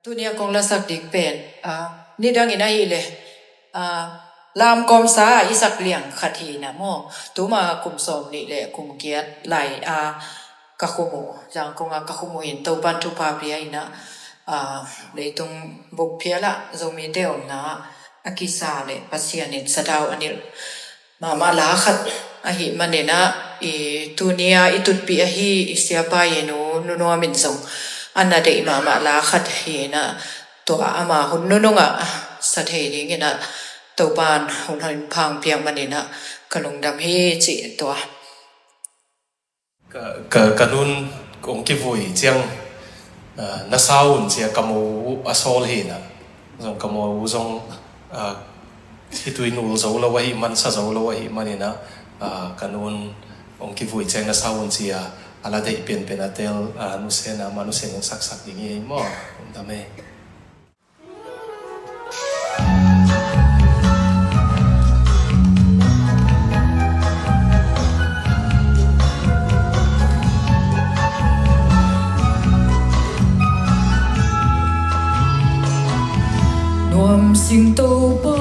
Tunia kong lasak dik pen ni dang ina hi le lam kom sa isak liang khathi na mo tuma kum som ni le kum kiat lai ka khumu jang konga ka khumu in to ban tu pa pia ina le tung buk phia la zomi deom na akisa le pasianin sadau anil mama la khat ahi manena tunia itut pi ahi siapa yenu nuno min zong anna de mama la khat hi na to ama hunnu nga sa thei ring ina to ban hun phang piang manina kalung dam hi chi to ka nun kong ki vui chiang na saun chia kamu asol hi na zong kamu zong hitui nul zo lo wa hi man sa zo lo wa hi manina kanun kong ki vui chiang na saun chia ala dei pen pen atel nu se na manu se ng sak sak dingi mo dame nuam sing to pa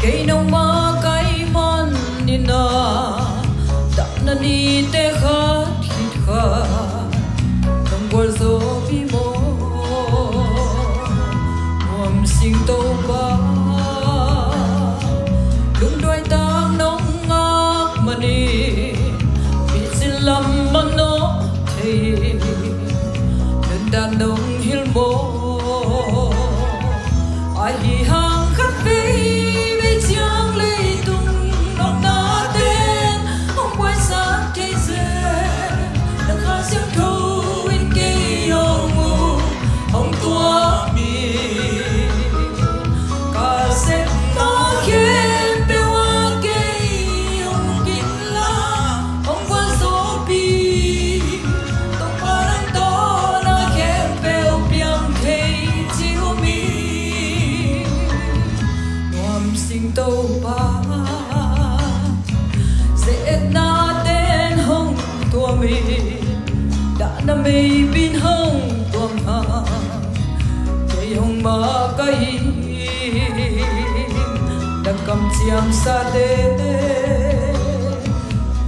kay nong ma kay man nina da na ni te khat hit kha tong gol zo pi mo nuam sing to pa lung đôi tang nong ngak mani bi sin lam man no thei đơn đan nong hil mo ai hang khát về chiang lê tung nóc na tên không quay xa thế giới đừng khá xiêm thâu in kê ông mù ông tua mi cả sẽ nó khen bê hoa kê ông kinh la ông quan số bi tông ba đăng to na khen bê ông biang thầy chiếu mi sing to pa sẽ na tên hồng tua mi đã na mi bin hồng tua ma cây hồng ma cây đã cầm chiam sa đê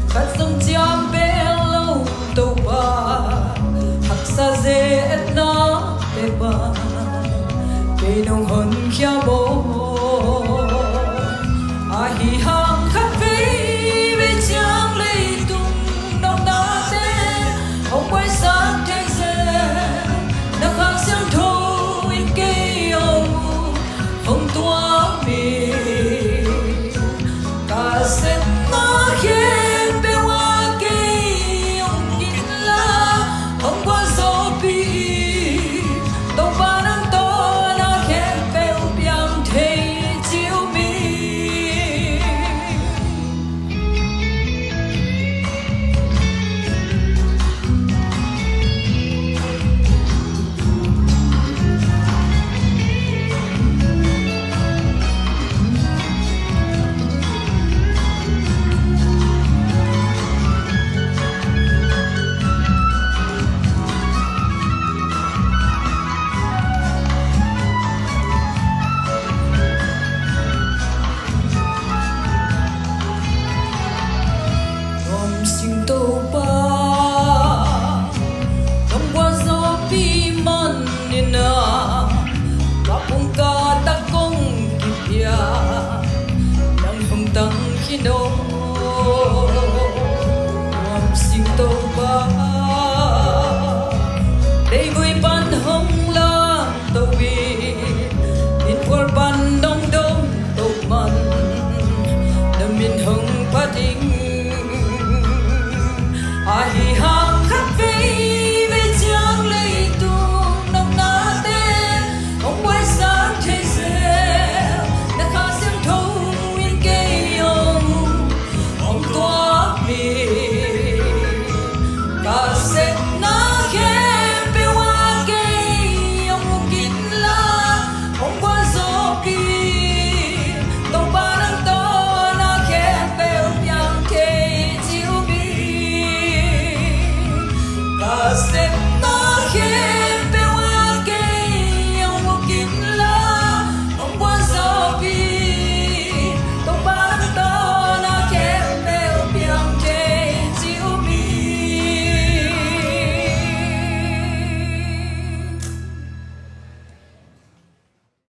khát sông chiam bé lâu to pa hắc sa dê na te pa cây nông hân kia bố